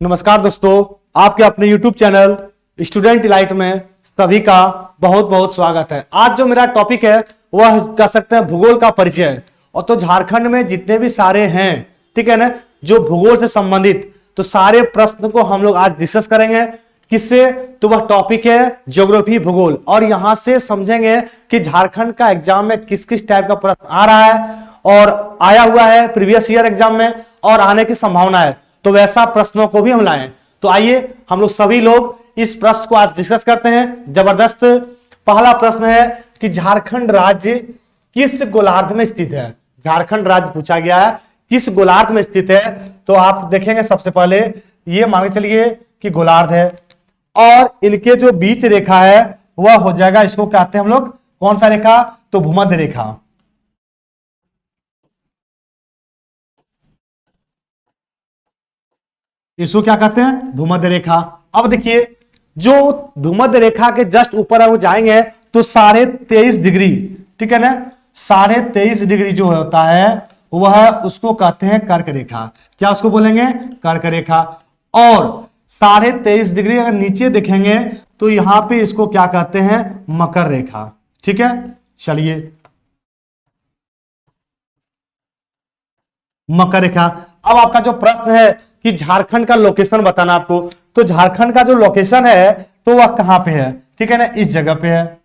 नमस्कार दोस्तों, आपके अपने YouTube चैनल स्टूडेंट इलाइट में सभी का बहुत बहुत स्वागत है। आज जो मेरा टॉपिक है वह कह सकते हैं भूगोल का परिचय। और तो झारखंड में जितने भी सारे हैं, ठीक है ना, जो भूगोल से संबंधित तो सारे प्रश्न को हम लोग आज डिस्कस करेंगे। किससे? तो वह टॉपिक है ज्योग्राफी भूगोल। और यहां से समझेंगे कि झारखंड का एग्जाम में किस किस टाइप का प्रश्न आ रहा है और आया हुआ है प्रीवियस ईयर एग्जाम में और आने की संभावना है, तो वैसा प्रश्नों को भी हम लाएं। तो आइए हम लोग सभी लोग इस प्रश्न को आज डिस्कस करते हैं। जबरदस्त पहला प्रश्न है कि झारखंड राज्य किस गोलार्ध में स्थित है। झारखंड राज्य पूछा गया है किस गोलार्ध में स्थित है। तो आप देखेंगे सबसे पहले ये मान के चलिए कि गोलार्ध है और इनके जो बीच रेखा है वह हो जाएगा, इसको कहते हैं हम लोग कौन सा रेखा? तो भूमध्य रेखा। इसको क्या कहते हैं? भूमध्य रेखा। अब देखिए जो भूमध्य रेखा के जस्ट ऊपर हम जाएंगे तो 23.5 डिग्री, ठीक है ना, 23.5 डिग्री जो होता है वह उसको कहते हैं कर्क रेखा। क्या उसको बोलेंगे? कर्क रेखा। और 23.5 डिग्री अगर नीचे देखेंगे तो यहां पे इसको क्या कहते हैं? मकर रेखा। ठीक है, चलिए मकर रेखा। अब आपका जो प्रश्न है कि झारखंड का लोकेशन बताना आपको, तो झारखंड का जो लोकेशन है तो वह कहां पे है? ठीक है ना, इस जगह पे है।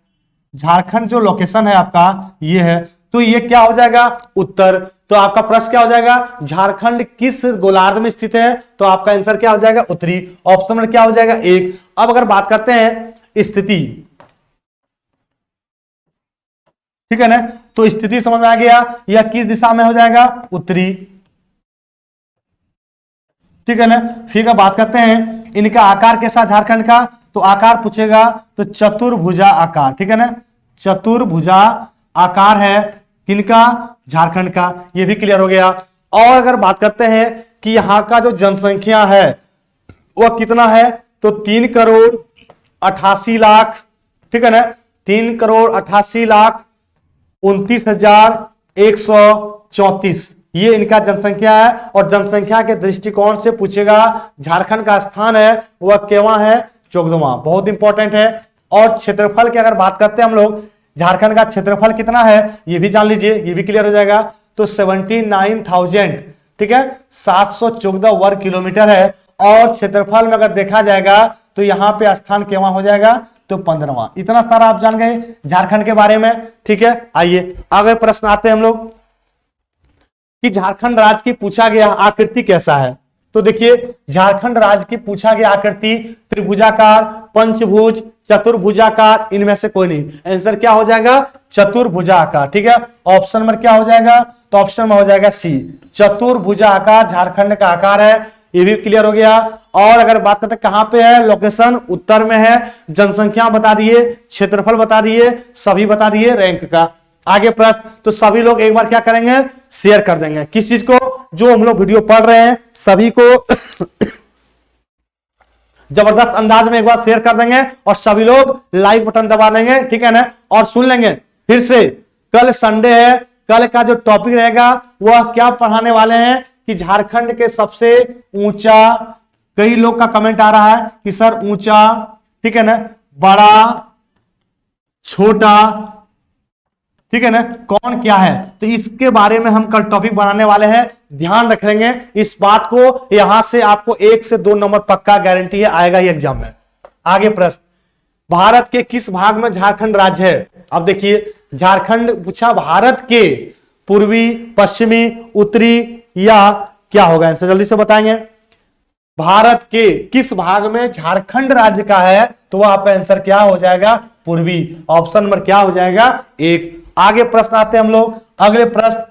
झारखंड जो लोकेशन है आपका ये है, तो ये क्या हो जाएगा? उत्तर। तो आपका प्रश्न क्या हो जाएगा? झारखंड किस गोलार्ध में स्थित है? तो आपका आंसर क्या हो जाएगा? उत्तरी। ऑप्शन में क्या हो जाएगा? एक। अब अगर बात करते हैं स्थिति, ठीक है ना, तो स्थिति समझ में आ गया, यह किस दिशा में हो जाएगा? उत्तरी। ठीक है ना। फिर का बात करते हैं इनका आकार कैसा झारखंड का, तो आकार पूछेगा तो चतुर्भुजा आकार। ठीक है ना, चतुर्भुजा आकार है किनका? झारखंड का। यह भी क्लियर हो गया। और अगर बात करते हैं कि यहां का जो जनसंख्या है वह कितना है, तो 3,88,00,000, ठीक है ना, 3,88,29,134 ये इनका जनसंख्या है। और जनसंख्या के दृष्टिकोण से पूछेगा झारखंड का स्थान है वह केवां है? 14वां। बहुत इंपॉर्टेंट है। और क्षेत्रफल की अगर बात करते हैं हम लोग, झारखंड का क्षेत्रफल कितना है ये भी जान लीजिए, ये भी क्लियर हो जाएगा। तो 79,000, ठीक है, 714 वर्ग किलोमीटर है। और क्षेत्रफल में अगर देखा जाएगा तो यहां पे स्थान केवां हो जाएगा? तो 15वां। इतना सारा आप जान गए झारखंड के बारे में। ठीक है, आइए आगे प्रश्न आते हैं हम लोग कि झारखंड राज्य की पूछा गया आकृति कैसा है। तो देखिए झारखंड राज्य की पूछा गया आकृति त्रिभुजाकार, पंचभुज, चतुर्भुजाकार, इनमें से कोई नहीं। आंसर क्या हो जाएगा? चतुर्भुजाकार। ठीक है, ऑप्शन में क्या हो जाएगा? तो ऑप्शन में हो जाएगा सी, चतुर्भुजाकार झारखंड का आकार है। ये भी क्लियर हो गया। और अगर बात करते हैं कहां पे है, लोकेशन उत्तर में है। जनसंख्या बता दिए, क्षेत्रफल बता दिए, सभी बता दिए, रैंक का। आगे प्रश्न, तो सभी लोग एक बार क्या करेंगे? शेयर कर देंगे। किस चीज को? जो हम लोग वीडियो पढ़ रहे हैं सभी को जबरदस्त अंदाज में एक बार शेयर कर देंगे और सभी लोग लाइक बटन दबा देंगे। ठीक है ना, और सुन लेंगे फिर से। कल संडे है, कल का जो टॉपिक रहेगा वह क्या पढ़ाने वाले हैं कि झारखंड के सबसे ऊंचा, कई लोग का कमेंट आ रहा है कि सर ऊंचा, ठीक है ना, बड़ा, छोटा, ठीक है ना, कौन क्या है, तो इसके बारे में हम कल टॉपिक बनाने वाले हैं। ध्यान रखेंगे इस बात को, यहां से आपको 1 से 2 नंबर पक्का गारंटी है आएगा ही एग्जाम में। आगे प्रश्न, भारत के किस भाग में झारखंड राज्य है? अब देखिए झारखंड पूछा भारत के पूर्वी, पश्चिमी, उत्तरी या क्या होगा? आंसर जल्दी से बताएंगे। भारत के किस भाग में झारखंड राज्य का है? तो वह आपका आंसर क्या हो जाएगा? पूर्वी। ऑप्शन नंबर क्या हो जाएगा? 1। आगे प्रश्न आते हैं हम लोग। अगले प्रश्न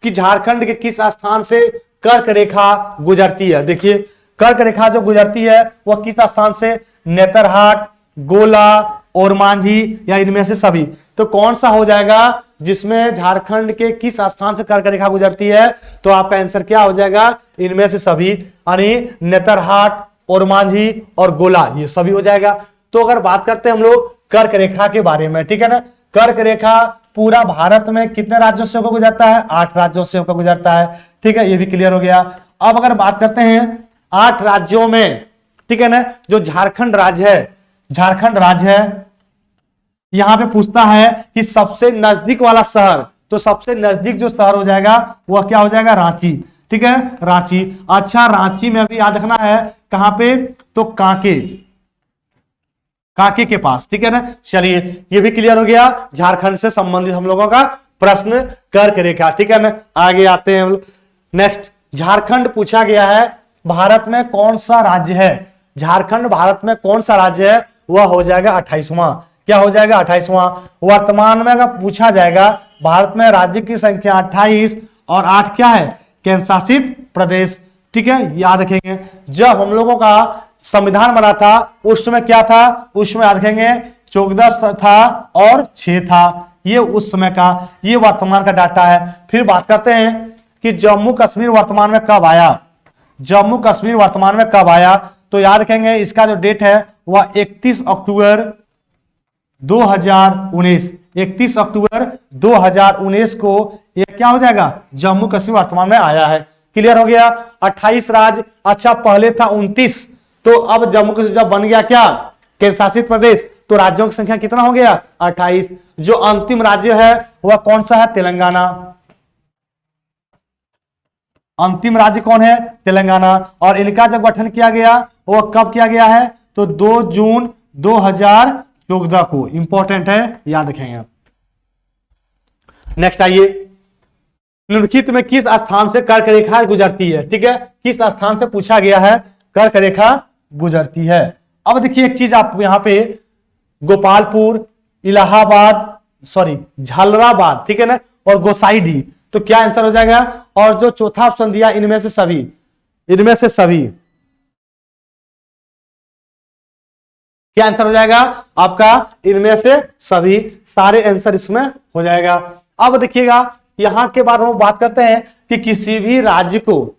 कि झारखंड के किस स्थान से कर्क रेखा गुजरती है? देखिए कर्क रेखा जो गुजरती है वह किस स्थान से? नेतरहाट, गोला, ओरमांझी या इनमें से सभी। तो कौन सा हो जाएगा जिसमें झारखंड के किस स्थान से कर्क रेखा गुजरती है? तो आपका आंसर क्या हो जाएगा? इनमें से सभी, यानी नेतरहाट, ओरमांझी और गोला, ये सभी हो जाएगा। तो अगर बात करते हैं हम लोग कर्क रेखा के बारे में, ठीक है ना, कर्क रेखा पूरा भारत में कितने राज्यों से होकर गुजरता है? 8 राज्यों से होकर गुजरता है। ठीक है, ये भी क्लियर हो गया। अब अगर बात करते हैं 8 राज्यों में, ठीक है ना, जो झारखंड राज्य है, झारखंड राज्य है, यहां पे पूछता है कि सबसे नजदीक वाला शहर, तो सबसे नजदीक जो शहर हो जाएगा वह क्या हो जाएगा, रांची, ठीक है, रांची। अच्छा, रांची में अभी याद रखना है कहां पे, तो कांके, कांके के पास, ठीक है ना। चलिए ये भी क्लियर हो गया, झारखंड से संबंधित हम लोगों का प्रश्न कर्क रेखा, ठीक है ना। आगे आते हैं हम लोग। नेक्स्ट, झारखंड पूछा गया है, भारत में कौन सा राज्य है, झारखंड भारत में कौन सा राज्य है, वह हो जाएगा 28वां, क्या हो जाएगा, 28वां। वर्तमान में अगर पूछा जाएगा भारत में राज्य की संख्या 28 और 8 क्या है, केंद्र शासित प्रदेश, ठीक है, याद रखेंगे। जब हम लोगों का संविधान बना था उस समय क्या था, उस समय याद रखेंगे 14 था और 6 था, ये उस समय का, ये वर्तमान का डाटा है। फिर बात करते हैं कि जम्मू कश्मीर वर्तमान में कब आया, जम्मू कश्मीर वर्तमान में कब आया, तो याद रखेंगे इसका जो डेट है वह 31 अक्टूबर 2019, 31 अक्टूबर 2019 को ये क्या हो जाएगा, जम्मू कश्मीर वर्तमान में आया है। क्लियर हो गया, 28 राज्य, अच्छा पहले था 29, तो अब जम्मू कश्मीर जब बन गया क्या, केंद्र शासित प्रदेश, तो राज्यों की संख्या कितना हो गया, 28। जो अंतिम राज्य है वह कौन सा है, तेलंगाना, अंतिम राज्य कौन है, तेलंगाना। और इनका जब गठन किया गया वह कब किया गया है, तो 2 जून 2014 को, इंपॉर्टेंट है, याद रखेंगे। नेक्स्ट आइए, निम्नलिखित में किस स्थान से कर्क रेखा गुजरती है, ठीक है, किस स्थान से पूछा गया है कर्क रेखा गुजरती है। अब देखिए एक चीज, आप यहां पे गोपालपुर, इलाहाबाद, सॉरी झालराबाद, ठीक है ना, और गोसाईडी, तो क्या आंसर हो जाएगा। और जो चौथा ऑप्शन दिया इनमें से सभी, इनमें से सभी, क्या आंसर हो जाएगा आपका, इनमें से सभी, सारे आंसर इसमें हो जाएगा। अब देखिएगा यहां के बाद हम बात करते हैं कि किसी भी राज्य को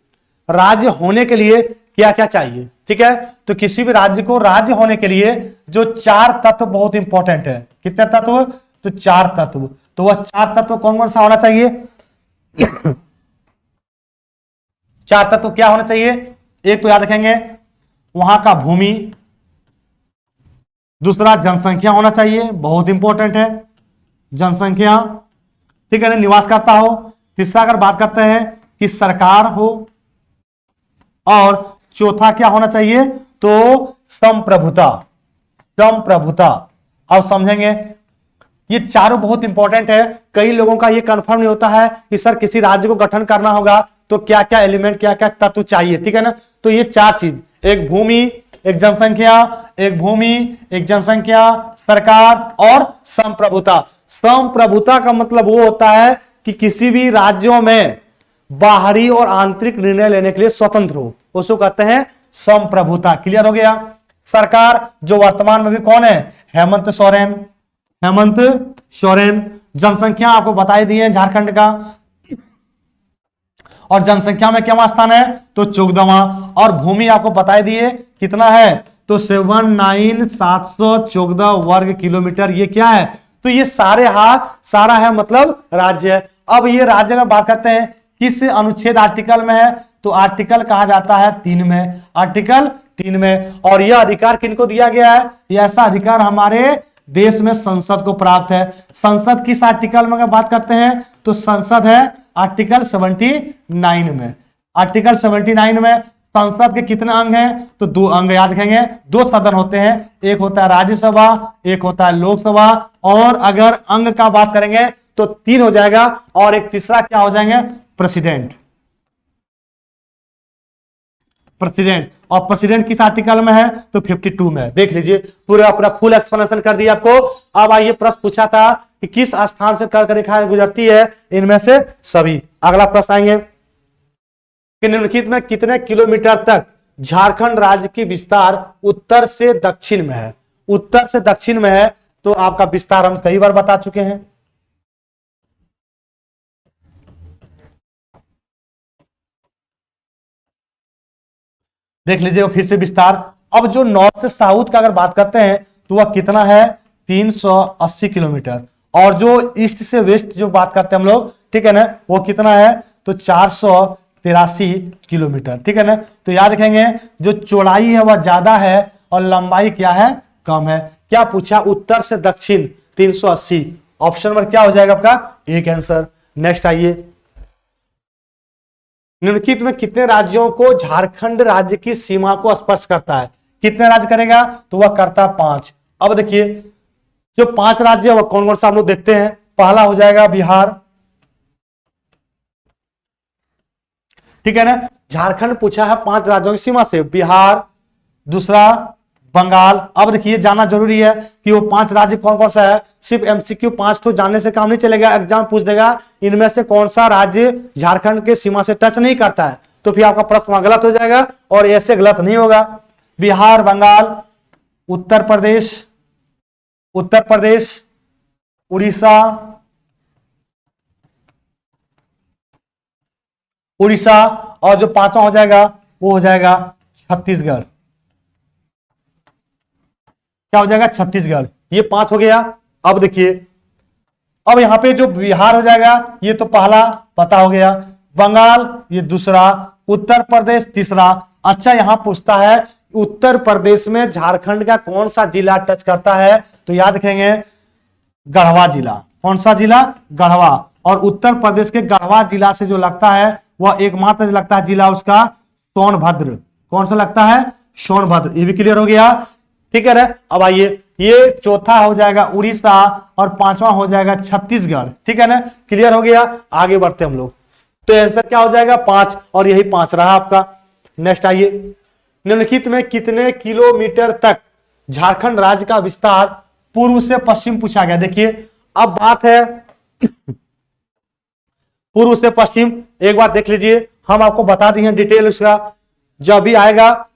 राज्य होने के लिए क्या क्या चाहिए, ठीक है। तो किसी भी राज्य को राज्य होने के लिए जो 4 तत्व बहुत इंपॉर्टेंट है, कितने तत्व, तो 4 तत्व। तो वह 4 तत्व कौन कौन सा होना चाहिए 4 तत्व क्या होना चाहिए, एक तो याद रखेंगे वहां का भूमि, दूसरा जनसंख्या होना चाहिए, बहुत इंपॉर्टेंट है जनसंख्या, ठीक है ना, निवासकर्ता हो। तीसरा अगर बात करते हैं कि सरकार हो, और चौथा क्या होना चाहिए, तो संप्रभुता, संप्रभुता। अब समझेंगे ये चारों बहुत इंपॉर्टेंट है। कई लोगों का ये कंफर्म नहीं होता है कि सर किसी राज्य को गठन करना होगा तो क्या क्या एलिमेंट, क्या क्या तत्व चाहिए, ठीक है ना। तो ये 4 चीज, एक भूमि, एक जनसंख्या, एक भूमि, एक जनसंख्या, सरकार और संप्रभुता। संप्रभुता का मतलब वो होता है कि किसी भी राज्यों में बाहरी और आंतरिक निर्णय लेने के लिए स्वतंत्र हो, उसको कहते हैं संप्रभुता। क्लियर हो गया। सरकार जो वर्तमान में भी कौन है, हेमंत सोरेन, हेमंत सोरेन। जनसंख्या आपको बताई दी है झारखंड का, और जनसंख्या में क्या स्थान है, तो 14वां। और भूमि आपको बताई दी है कितना है, तो 79714 वर्ग किलोमीटर, ये क्या है, तो ये सारा है मतलब राज्य है। अब ये राज्य में बात करते हैं किस अनुच्छेद आर्टिकल में है, तो आर्टिकल कहा जाता है 3 में, आर्टिकल 3 में। और यह अधिकार किनको दिया गया है, यह ऐसा अधिकार हमारे देश में संसद को प्राप्त है। संसद किस आर्टिकल में अगर बात करते हैं, तो संसद है आर्टिकल 79 में। आर्टिकल 79 में संसद के कितने अंग हैं, तो 2 अंग, याद रखेंगे 2 सदन होते हैं, एक होता है राज्यसभा, एक होता है लोकसभा। और अगर अंग का बात करेंगे तो 3 हो जाएगा, और एक तीसरा क्या हो जाएंगे, प्रेसिडेंट, प्रेसिडेंट। और प्रेसिडेंट किस आर्टिकल में है, तो 52 में। देख लीजिए पूरा फुल एक्सप्लेनेशन कर दिया आपको। अब आइए प्रश्न पूछा था कि किस स्थान से कर्क रेखा गुजरती है, इनमें से सभी। अगला प्रश्न आएंगे कि निम्नलिखित में कितने किलोमीटर तक झारखंड राज्य की विस्तार उत्तर से दक्षिण में है, उत्तर से दक्षिण में है। तो आपका विस्तार हम कई बार बता चुके हैं। देख लीजिए फिर से विस्तार। अब जो नॉर्थ से साउथ का अगर बात करते हैं तो वह कितना है, 380 किलोमीटर। और जो ईस्ट से वेस्ट जो बात करते हैं हम लोग, ठीक है ना, वो कितना है, तो किलोमीटर, ठीक है ना। तो याद रखेंगे जो चौड़ाई है वह ज्यादा है और लंबाई क्या है, कम है। क्या पूछा, उत्तर से दक्षिण 380, ऑप्शन नंबर क्या हो जाएगा आपका, एक आंसर। नेक्स्ट आइए, निम्नलिखित में कितने राज्यों को झारखंड राज्य की सीमा को स्पर्श करता है, कितने राज्य करेगा, तो वह करता 5। अब देखिए जो 5 राज्य है वह कौन कौन सा हम लोग देखते हैं। पहला हो जाएगा बिहार, ठीक है ना। झारखंड पूछा है 5 राज्यों की सीमा से, बिहार। दूसरा बंगाल। अब देखिए जानना जरूरी है कि वो 5 राज्य कौन कौन सा है। सिर्फ एमसीक्यू 5 तो जानने से काम नहीं चलेगा, एग्जाम पूछ देगा इनमें से कौन सा राज्य झारखंड के सीमा से टच नहीं करता है, तो फिर आपका प्रश्न वहां गलत हो जाएगा और ऐसे गलत नहीं होगा। बिहार, बंगाल, उत्तर प्रदेश, उड़ीसा, और जो 5वां हो जाएगा वो हो जाएगा छत्तीसगढ़। क्या हो जाएगा, छत्तीसगढ़। ये 5 हो गया। अब देखिए, अब यहां पे जो बिहार हो जाएगा ये तो पहला पता हो गया, बंगाल ये दूसरा, उत्तर प्रदेश तीसरा। अच्छा यहां पूछता है उत्तर प्रदेश में झारखंड का कौन सा जिला टच करता है, तो याद रखेंगे गढ़वा जिला। कौन सा जिला, गढ़वा। और उत्तर प्रदेश के गढ़वा जिला से जो लगता है वह एकमात्र लगता है जिला उसका सोनभद्र। कौन सा लगता है, सोनभद्र। ये भी क्लियर हो गया, ठीक है ना। अब आइए, ये चौथा हो जाएगा उड़ीसा और 5वां हो जाएगा छत्तीसगढ़, ठीक है ना। क्लियर हो गया, आगे बढ़ते हम लोग। तो आंसर क्या हो जाएगा, 5, और यही 5 रहा आपका। नेक्स्ट आइए, निम्नलिखित में कितने किलोमीटर तक झारखंड राज्य का विस्तार पूर्व से पश्चिम पूछा गया। देखिए अब बात है पूर्व से पश्चिम, एक बार देख लीजिए, हम आपको बता दिए डिटेल उसका जो अभी आएगा।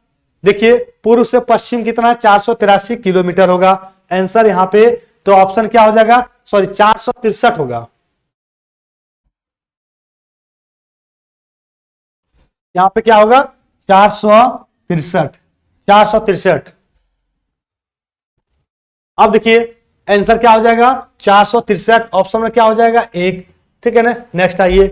देखिए पूर्व से पश्चिम कितना, 483 किलोमीटर होगा आंसर यहां पे। तो ऑप्शन क्या हो जाएगा, सॉरी 463 होगा। यहां पे क्या होगा, 463। अब देखिए आंसर क्या हो जाएगा, 463, ऑप्शन में क्या हो जाएगा, 1, ठीक है ना। नेक्स्ट आइए,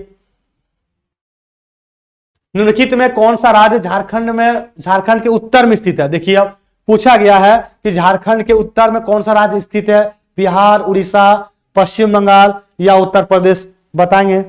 निम्नलिखित में कौन सा राज्य झारखंड के उत्तर में स्थित है। देखिए अब पूछा गया है कि झारखंड के उत्तर में कौन सा राज्य स्थित है, बिहार, उड़ीसा, पश्चिम बंगाल या उत्तर प्रदेश, बताएंगे।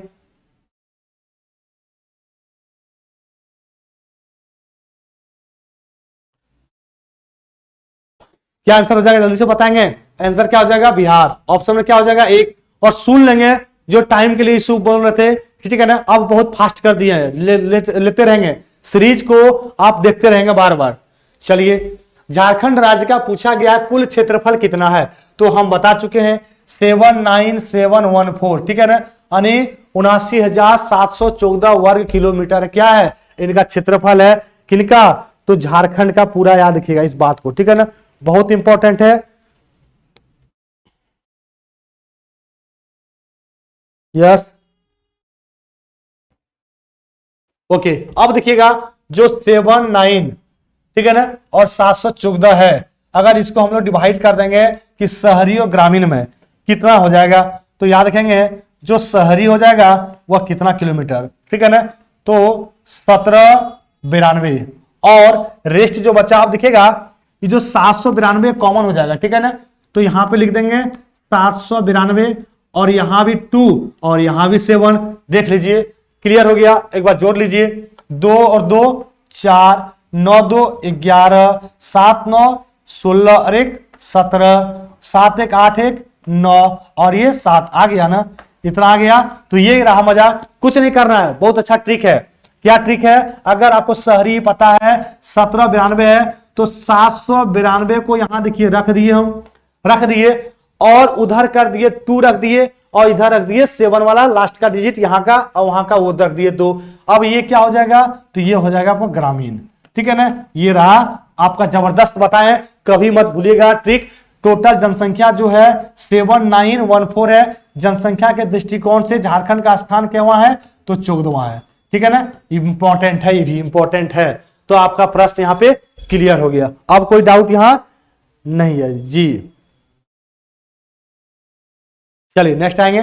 क्या आंसर हो जाएगा, जल्दी से बताएंगे। आंसर क्या हो जाएगा, बिहार। ऑप्शन में क्या हो जाएगा, 1। और सुन लेंगे, जो टाइम के लिए इशू बोल रहे थे, ठीक है ना, अब बहुत फास्ट कर दिए हैं, लेते रहेंगे, सीरीज को आप देखते रहेंगे बार बार। चलिए, झारखंड राज्य का पूछा गया कुल क्षेत्रफल कितना है, तो हम बता चुके हैं 79714, ठीक है ना, यानी 79,714 वर्ग किलोमीटर क्या है इनका क्षेत्रफल है। किनका, तो झारखंड का पूरा याद रखिएगा इस बात को, ठीक है ना, बहुत इंपॉर्टेंट है। Yes, okay. अब देखिएगा जो 79, ठीक है ना, और 714 है, अगर इसको हम लोग डिवाइड कर देंगे कि शहरी और ग्रामीण में कितना हो जाएगा, तो याद रखेंगे जो शहरी हो जाएगा वह कितना किलोमीटर, ठीक है ना, तो 1792, और रेस्ट जो बचा आप दिखेगा ये जो 792 कॉमन हो जाएगा, ठीक है ना, तो यहां पे लिख देंगे 792, और यहां भी 2 और यहां भी 7, देख लीजिए क्लियर हो गया। एक बार जोड़ लीजिए, 2 और 2 4, 9 2 11, 7 9 16 और 1 17, 7 1 8 1 9, और ये 7 आ गया ना, इतना आ गया। तो ये रहा मजा, कुछ नहीं करना है, बहुत अच्छा ट्रिक है। क्या ट्रिक है, अगर आपको शहरी पता है 1792 है, तो 792 को यहां देखिए रख दिए, हम रख दिए, और उधर कर दिए 2 रख दिए, और इधर रख दिए 7 वाला लास्ट का डिजिट यहाँ का, और वहां का वो रख दिए 2। अब ये क्या हो जाएगा, तो ये हो जाएगा आपका ग्रामीण, ठीक है ना। ये रहा आपका, जबरदस्त बताएं, कभी मत भूलिएगा ट्रिक। टोटल जनसंख्या जो है 7914 है, जनसंख्या के दृष्टिकोण से झारखंड का स्थान क्या वहां है, तो 14वां है, ठीक है ना। इंपॉर्टेंट है, ये भी इंपॉर्टेंट है। तो आपका प्रश्न यहाँ पे क्लियर हो गया, अब कोई डाउट यहां नहीं है जी। चलिए नेक्स्ट आएंगे,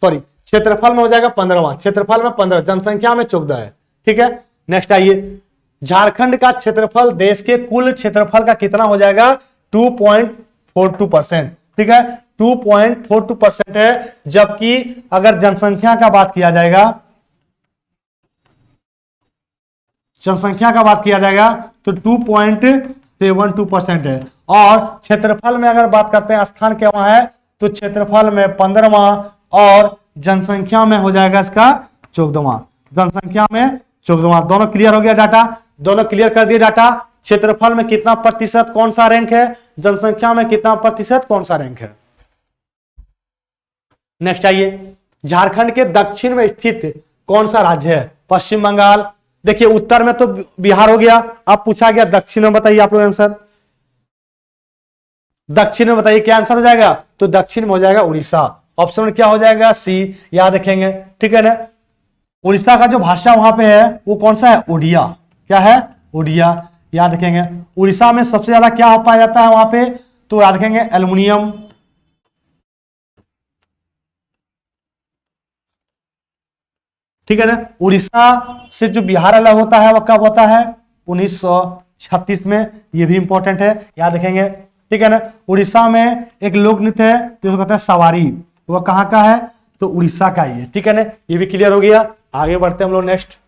सॉरी क्षेत्रफल में हो जाएगा 15वां, क्षेत्रफल में 15, जनसंख्या में 14 है। ठीक है, नेक्स्ट आइए, झारखंड का क्षेत्रफल देश के कुल क्षेत्रफल का कितना हो जाएगा? 2.42%। ठीक है, 2.42% है, जबकि अगर जनसंख्या का बात किया जाएगा, जनसंख्या का बात किया जाएगा तो 2.72% है। और क्षेत्रफल में अगर बात करते हैं स्थान क्या वहां है, तो क्षेत्रफल में 15वां और जनसंख्या में हो जाएगा इसका 14वां, जनसंख्या में 14वां। दोनों क्लियर हो गया डाटा, दोनों क्लियर कर दिए डाटा। क्षेत्रफल में कितना प्रतिशत कौन सा रैंक है, जनसंख्या में कितना प्रतिशत कौन सा रैंक है। नेक्स्ट आइए, झारखंड के दक्षिण में स्थित कौन सा राज्य है? पश्चिम बंगाल। देखिए उत्तर में तो बिहार हो गया, अब पूछा गया दक्षिण में, बताइए आप लोग आंसर। दक्षिण में बताइए क्या आंसर हो जाएगा, तो दक्षिण में हो जाएगा उड़ीसा। ऑप्शन में क्या हो जाएगा? सी। याद रखेंगे, ठीक है ना। उड़ीसा का जो भाषा वहां पे है वो कौन सा है? उड़िया। क्या है? उड़िया। याद रखेंगे। उड़ीसा में सबसे ज्यादा क्या पाया जाता है वहां पे, तो याद रखेंगे एल्युमिनियम। ठीक है ना। उड़ीसा से जो बिहार अलग होता है वह कब होता है? 1936 में। ये भी इंपॉर्टेंट है, याद रखेंगे। ठीक है ना। उड़ीसा में एक लोक नृत्य है जिसको कहते हैं सवारी, वह कहाँ का है? तो उड़ीसा का ही है। ठीक है ना, ये भी क्लियर हो गया। आगे बढ़ते हैं हम लोग नेक्स्ट।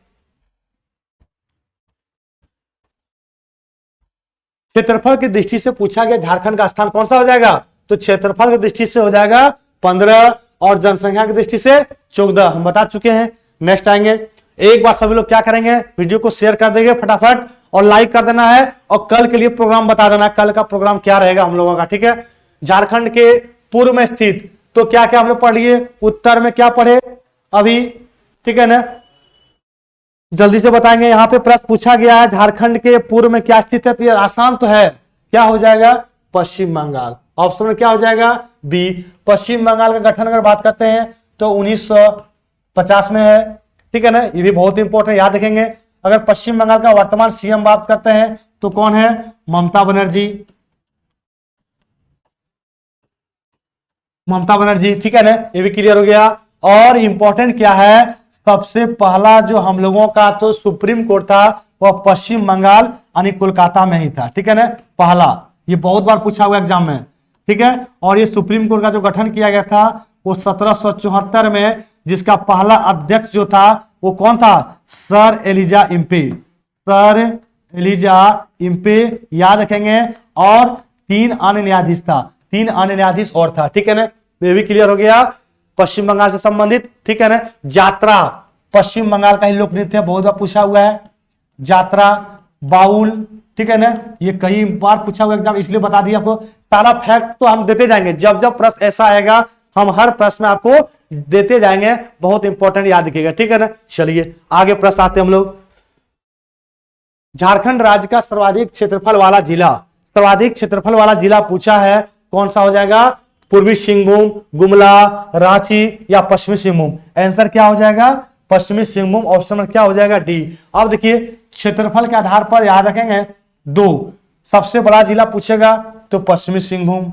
क्षेत्रफल की दृष्टि से पूछा गया झारखंड का स्थान कौन सा हो जाएगा, तो क्षेत्रफल की दृष्टि से हो जाएगा 15 और जनसंख्या की दृष्टि से 14, हम बता चुके हैं। नेक्स्ट आएंगे, एक बार सभी लोग क्या करेंगे, वीडियो को शेयर कर देंगे फटाफट और लाइक कर देना है, और कल के लिए प्रोग्राम बता देना है, कल का प्रोग्राम क्या रहेगा हम लोगों का। ठीक है, झारखंड के पूर्व में स्थित, तो क्या क्या हम लोग पढ़ लिए, उत्तर में क्या पढ़े अभी, ठीक है ना, जल्दी से बताएंगे। यहां पे प्रश्न पूछा गया है झारखंड के पूर्व में क्या स्थित है, तो ये आसान तो है, क्या हो जाएगा? पश्चिम बंगाल। ऑप्शन में क्या हो जाएगा? बी। पश्चिम बंगाल का गठन अगर बात करते हैं तो 1950 में है। ठीक है ना, ये भी बहुत इंपॉर्टेंट, याद रखेंगे। अगर पश्चिम बंगाल का वर्तमान सीएम बात करते हैं तो कौन है? ममता बनर्जी। ममता बनर्जी, ठीक है ना, ये भी क्लियर हो गया। और इंपॉर्टेंट क्या है, सबसे पहला जो हम लोगों का तो सुप्रीम कोर्ट था वह पश्चिम बंगाल यानी कोलकाता में ही था। ठीक है ना, पहला, ये बहुत बार पूछा हुआ एग्जाम में। ठीक है, और ये सुप्रीम कोर्ट का जो गठन किया गया था वो 1774 में, जिसका पहला अध्यक्ष जो था वो कौन था? Sir Elijah Impey. Sir Elijah Impey, याद रखेंगे। और 3 अन्य न्यायाधीश था, 3 अन्य न्यायाधीश और था। ठीक है ना, ये भी क्लियर हो गया पश्चिम बंगाल से संबंधित। ठीक है ना, यात्रा पश्चिम बंगाल का ही लोक नृत्य है, बहुत बार पूछा हुआ है। यात्रा, बाउल, ठीक है ना, ये कई बार पूछा हुआ एग्जाम, इसलिए बता दिया आपको। सारा फैक्ट तो हम देते जाएंगे, जब जब प्रश्न ऐसा आएगा हम हर प्रश्न में आपको देते जाएंगे, बहुत इंपॉर्टेंट, याद रखिएगा। ठीक है ना, चलिए आगे प्रश्न आते हैं हम लोग। झारखंड राज्य का सर्वाधिक क्षेत्रफल वाला जिला, सर्वाधिक क्षेत्रफल वाला जिला पूछा है, कौन सा हो जाएगा? पूर्वी सिंहभूम, गुमला, रांची या पश्चिमी सिंहभूम। आंसर क्या हो जाएगा? पश्चिमी सिंहभूम। ऑप्शन में क्या हो जाएगा? डी। अब देखिए क्षेत्रफल के आधार पर याद रखेंगे, 2 सबसे बड़ा जिला पूछेगा तो पश्चिमी सिंहभूम।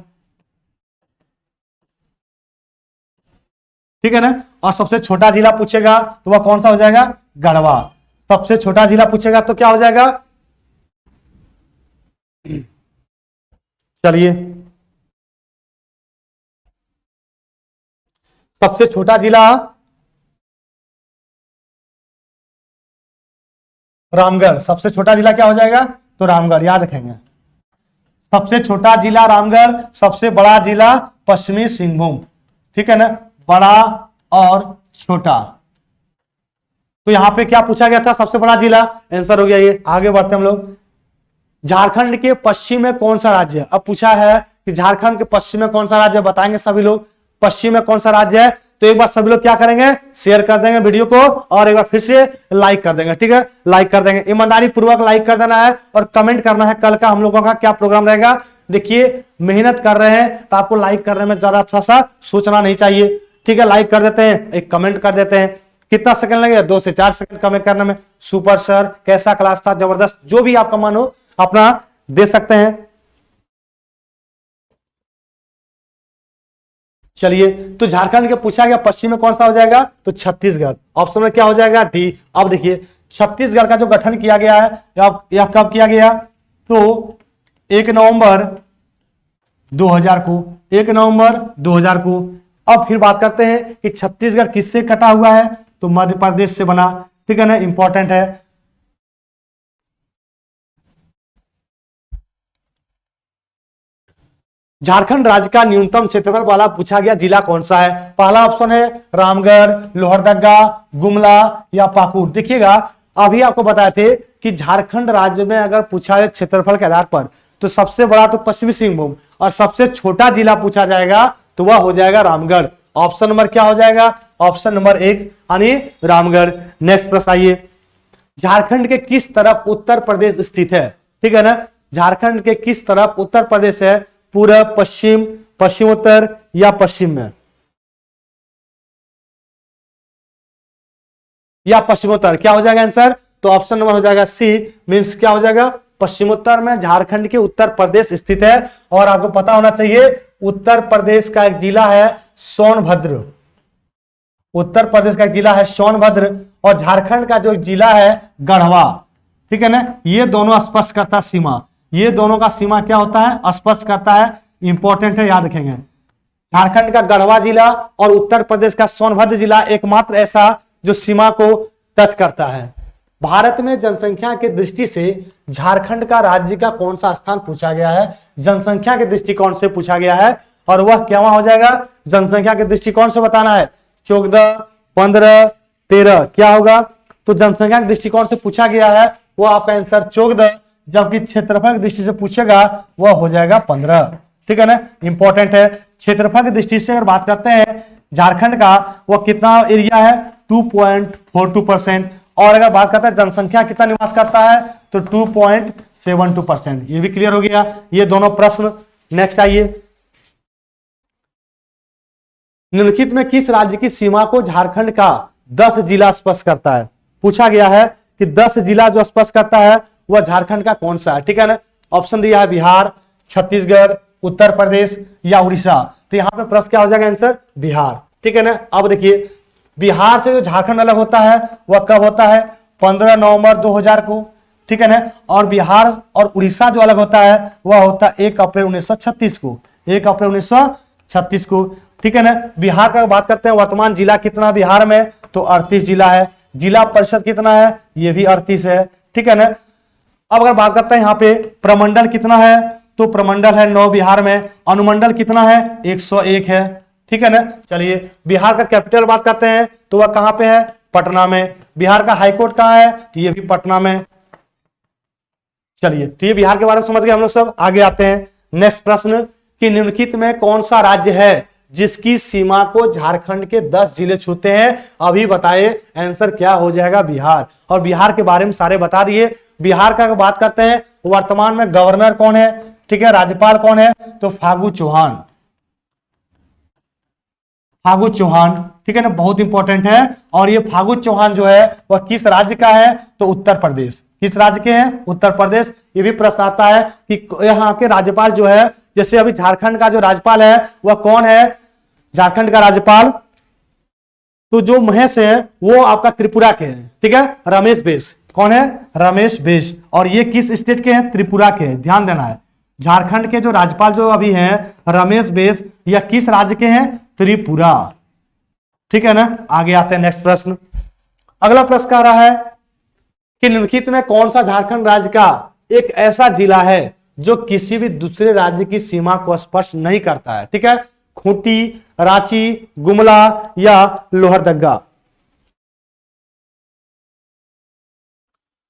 ठीक है ना, और सबसे छोटा जिला पूछेगा तो वह कौन सा हो जाएगा? गढ़वा। सबसे छोटा जिला पूछेगा तो क्या हो जाएगा? चलिए, सबसे छोटा जिला रामगढ़। सबसे छोटा जिला क्या हो जाएगा? तो रामगढ़, याद रखेंगे। सबसे छोटा जिला रामगढ़, सबसे बड़ा जिला पश्चिमी सिंहभूम। ठीक है ना, बड़ा और छोटा। तो यहां पे क्या पूछा गया था? सबसे बड़ा जिला, आंसर हो गया ये। आगे बढ़ते हम लोग। झारखंड के पश्चिम में कौन सा राज्य है? अब पूछा है कि झारखंड के पश्चिम में कौन सा राज्य, बताएंगे सभी लोग। पश्चिम में कौन सा राज्य है, तो एक बार सभी लोग क्या करेंगे? शेयर कर देंगे वीडियो को, और एक बार फिर से लाइक कर देंगे। ठीक है, लाइक कर देंगे, ईमानदारी पूर्वक लाइक कर देना है, और कमेंट करना है कल का हम लोगों का क्या प्रोग्राम रहेगा। देखिए मेहनत कर रहे हैं तो आपको लाइक करने में ज्यादा अच्छा सा सोचना नहीं चाहिए। ठीक है, लाइक कर देते हैं, एक कमेंट कर देते हैं। कितना सेकंड लगेगा? 2 से 4 सेकंड कमेंट करने में। सुपर सर, कैसा क्लास था, जबरदस्त, जो भी आपका मन हो अपना दे सकते हैं। चलिए, तो झारखंड के पूछा गया पश्चिम में कौन सा हो जाएगा, तो छत्तीसगढ़। ऑप्शन में क्या हो जाएगा, डी। अब देखिए छत्तीसगढ़ का जो गठन किया गया है यह कब किया गया, तो 1 नवंबर 2000 को, 1 नवंबर 2000 को। अब फिर बात करते हैं कि छत्तीसगढ़ किससे कटा हुआ है, तो मध्य प्रदेश से बना, ठीक है ना, इंपॉर्टेंट है। झारखंड राज्य का न्यूनतम क्षेत्रफल वाला पूछा गया जिला कौन सा है। पहला ऑप्शन है रामगढ़, लोहरदगा, गुमला या पाकुड़। देखिएगा अभी आपको बताए थे कि झारखंड राज्य में अगर पूछा जाए क्षेत्रफल के आधार पर तो सबसे बड़ा तो पश्चिमी सिंहभूम और सबसे छोटा जिला पूछा जाएगा तो वह हो जाएगा रामगढ़। ऑप्शन नंबर क्या हो जाएगा, ऑप्शन नंबर 1 यानी रामगढ़। नेक्स्ट प्रश्न आइए, झारखंड के किस तरफ उत्तर प्रदेश स्थित है, ठीक है ना, झारखंड के किस तरफ उत्तर प्रदेश है, पूरब, पश्चिम, पश्चिमोत्तर या पश्चिम में, या पश्चिमोत्तर। क्या हो जाएगा आंसर, तो ऑप्शन नंबर हो जाएगा सी, मींस क्या हो जाएगा, पश्चिमोत्तर में झारखंड के उत्तर प्रदेश स्थित है। और आपको पता होना चाहिए उत्तर प्रदेश का एक जिला है सोनभद्र, उत्तर प्रदेश का एक जिला है सोनभद्र और झारखंड का जो जिला है गढ़वा, ठीक है ना। ये दोनों स्पर्श करता सीमा, ये दोनों का सीमा क्या होता है, स्पर्श करता है, इंपॉर्टेंट है, याद रखेंगे। झारखंड का गढ़वा जिला और उत्तर प्रदेश का सोनभद्र जिला एकमात्र ऐसा जो सीमा को टच करता है। भारत में जनसंख्या की दृष्टि से झारखंड का राज्य का कौन सा स्थान पूछा गया है, जनसंख्या के दृष्टिकोण से पूछा गया है और वह क्या हो जाएगा, जनसंख्या के दृष्टिकोण से बताना है। 14, 15, 13 क्या होगा, तो जनसंख्या के दृष्टिकोण से पूछा गया है वह आपका आंसर 14, जबकि क्षेत्रफल की दृष्टि से पूछेगा वह हो जाएगा 15, ठीक है ना, इंपॉर्टेंट है। क्षेत्रफल की दृष्टि से अगर बात करते हैं झारखंड का वह कितना एरिया है, 2.42%। और अगर बात करते हैं जनसंख्या कितना निवास करता है तो 2.72%। ये भी क्लियर हो गया ये दोनों प्रश्न। नेक्स्ट आइए, निम्नलिखित में किस राज्य की सीमा को झारखंड का 10 जिला स्पर्श करता है, पूछा गया है कि 10 जिला जो स्पर्श करता है वह झारखंड का कौन सा है, ठीक है ना। ऑप्शन दिया है बिहार, छत्तीसगढ़, उत्तर प्रदेश या उड़ीसा। तो यहां पे प्रश्न क्या हो जाएगा आंसर, बिहार, ठीक है ना। अब देखिए बिहार से जो झारखंड अलग होता है वह कब होता है, 15 नवंबर 2000 को, ठीक है ना। और बिहार और उड़ीसा जो अलग होता है वह होता है 1 अप्रैल 1936 को, 1 अप्रैल 1936 को, ठीक है ना। बिहार का बात करते हैं वर्तमान जिला कितना बिहार में, तो 38 जिला है। जिला परिषद कितना है, ये भी 38 है, ठीक है ना। अब अगर बात करते हैं यहाँ पे प्रमंडल कितना है, तो प्रमंडल है 9 बिहार में। अनुमंडल कितना है, 101 है, ठीक है ना। चलिए बिहार का कैपिटल बात करते हैं तो वह कहां पे है, पटना में। बिहार का हाईकोर्ट कहां है, तो ये भी पटना में। चलिए तो ये बिहार के बारे में समझ गए हम लोग सब। आगे आते हैं नेक्स्ट प्रश्न कि निम्नलिखित में कौन सा राज्य है जिसकी सीमा को झारखंड के 10 जिले छूते हैं। अभी बताइए आंसर क्या हो जाएगा, बिहार। और बिहार के बारे में सारे बता दिए। बिहार का बात करते हैं वर्तमान में गवर्नर कौन है, ठीक है, राज्यपाल कौन है, तो फागू चौहान, फागू चौहान, ठीक है ना, बहुत इंपॉर्टेंट है। और ये फागू चौहान जो है वह किस राज्य का है, तो उत्तर प्रदेश। किस राज्य के हैं, उत्तर प्रदेश। ये भी प्रश्न आता है कि यहाँ के राज्यपाल जो है, जैसे अभी झारखंड का जो राज्यपाल है वह कौन है, झारखंड का राज्यपाल तो जो महेश है वो आपका त्रिपुरा के हैं, ठीक है, रमेश बैस। कौन है, रमेश बैस। और ये किस स्टेट के हैं, त्रिपुरा के हैं, ध्यान देना है। झारखंड के जो राज्यपाल जो अभी हैं रमेश बैस, या किस राज्य के हैं, त्रिपुरा, ठीक है ना। आगे आते हैं नेक्स्ट प्रश्न। अगला प्रश्न कह रहा है कि निम्नलिखित में कौन सा झारखंड राज्य का एक ऐसा जिला है जो किसी भी दूसरे राज्य की सीमा को स्पर्श नहीं करता है, ठीक है। खूंटी, रांची, गुमला या लोहरदगा।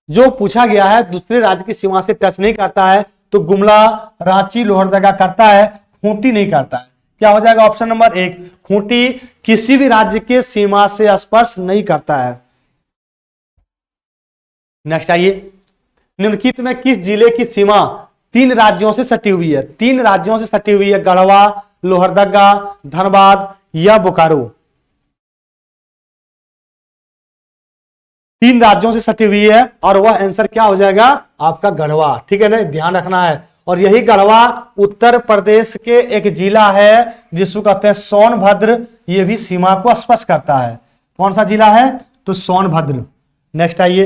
जो पूछा गया है दूसरे राज्य की सीमा से टच नहीं करता है तो गुमला, रांची, लोहरदगा करता है, खूंटी नहीं करता है। क्या हो जाएगा, ऑप्शन नंबर 1 खूंटी किसी भी राज्य के सीमा से स्पर्श नहीं करता है। नेक्स्ट आइए, निम्नलिखित में किस जिले की सीमा 3 राज्यों से सटी हुई है, 3 राज्यों से सटी हुई है, गढ़वा, लोहरदगा, धनबाद या बोकारो। 3 राज्यों से सटी हुई है और वह आंसर क्या हो जाएगा आपका गढ़वा, ठीक है ना, ध्यान रखना है। और यही गढ़वा उत्तर प्रदेश के एक जिला है जिसको कहते हैं सोनभद्र। ये भी सीमा को स्पर्श करता है। कौन सा जिला है? तो सोनभद्र। नेक्स्ट आइए,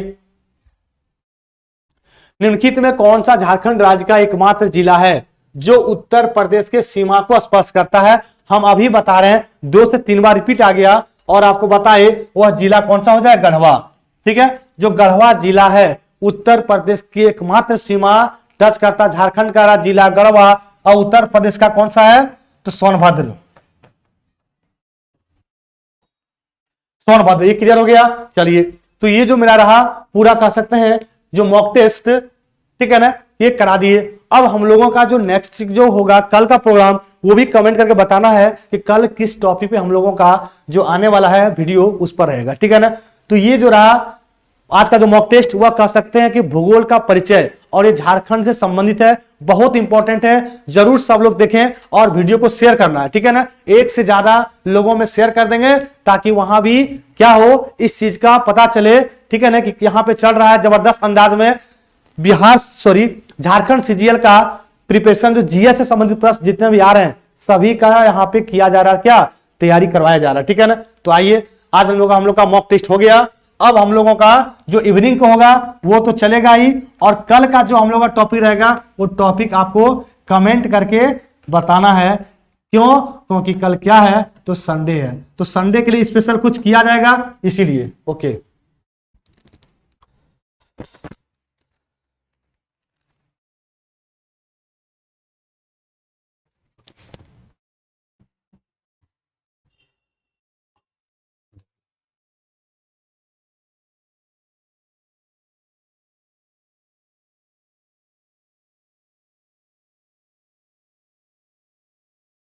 निम्नलिखित में कौन सा झारखंड राज्य का एकमात्र जिला है जो उत्तर प्रदेश के सीमा को स्पर्श करता है? हम अभी बता रहे हैं, 2 से 3 बार रिपीट आ गया और आपको बताए वह जिला कौन सा हो जाए? गढ़वा। ठीक है, जो गढ़वा जिला है उत्तर प्रदेश की एकमात्र सीमा टच करता झारखंड का जिला गढ़वा, और उत्तर प्रदेश का कौन सा है? तो सोनभद्र। सोनभद्र, ये क्लियर हो गया। चलिए, तो ये जो मेरा रहा पूरा कर सकते हैं जो मॉक टेस्ट, ठीक है ना, ये करा दिए। अब हम लोगों का जो नेक्स्ट जो होगा कल का प्रोग्राम, वो भी कमेंट करके बताना है कि कल किस टॉपिक पे हम लोगों का जो आने वाला है वीडियो उस पर रहेगा। ठीक है ना, तो ये जो रहा आज का जो मॉक टेस्ट, वह कह सकते हैं कि भूगोल का परिचय, और ये झारखंड से संबंधित है, बहुत इंपॉर्टेंट है। जरूर सब लोग देखें और वीडियो को शेयर करना है। ठीक है ना, 1 से ज्यादा लोगों में शेयर कर देंगे ताकि वहां भी क्या हो, इस चीज का पता चले। ठीक है ना, कि यहाँ पे चल रहा है जबरदस्त अंदाज में झारखंड सीजीएल का प्रिपरेशन, जो जीएस से संबंधित प्रश्न जितने भी आ रहे हैं सभी का यहाँ पे किया जा रहा है, क्या तैयारी करवाया जा रहा है। ठीक है ना, तो आइए, आज हम लोग का मॉक टेस्ट हो गया। अब हम लोगों का जो इवनिंग को होगा वो तो चलेगा ही, और कल का जो हम लोग का टॉपिक रहेगा वो टॉपिक आपको कमेंट करके बताना है। क्यों? क्योंकि कल क्या है? तो संडे है, तो संडे के लिए स्पेशल कुछ किया जाएगा, इसीलिए। ओके।